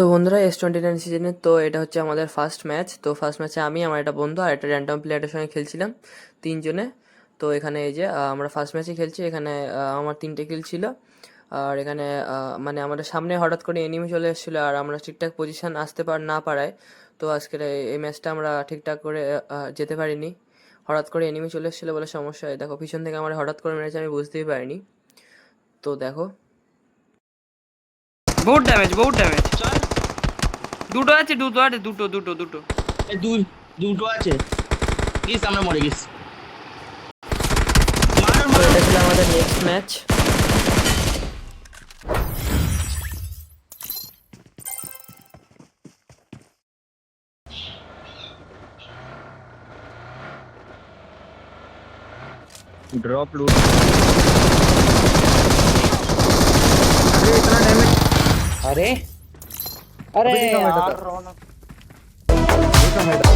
তো বন্ধুরা S29 সিজনের তো এটা হচ্ছে আমাদের ফার্স্ট ম্যাচ। তো ফার্স্ট ম্যাচে আমি আমার একটা বন্ধু আর একটা র্যান্ডম প্লেয়ারের সঙ্গে খেলছিলাম তিনজনে। তো এখানে এই যে আমরা ফার্স্ট ম্যাচে খেলছি। এখানে আমার 3টে কিল ছিল। আর এখানে মানে আমাদের সামনে হঠাৎ করে এনিমি চলে এসেছিলো আর আমরা ঠিকঠাক পজিশন আসতে না পারায় তো আজকের এই ম্যাচটা আমরা ঠিকঠাক করে যেতে পারিনি। হঠাৎ করে এনিমি চলে এসেছিলো বলে সমস্যা হয়। দেখো পিছন থেকে আমার হঠাৎ করে মেরেছে, আমি বুঝতেই পারিনি। তো দেখো বহুত ড্যামেজ দুটো আছে দুটো এই দুটো আছে গিস, আমরা মরে গেছি। তো এটা ছিল আমাদের নেক্সট ম্যাচ। ड्रॉप लूट। अरे अरे अभी कितना यार बैठा था? रौनक कितना बैठा?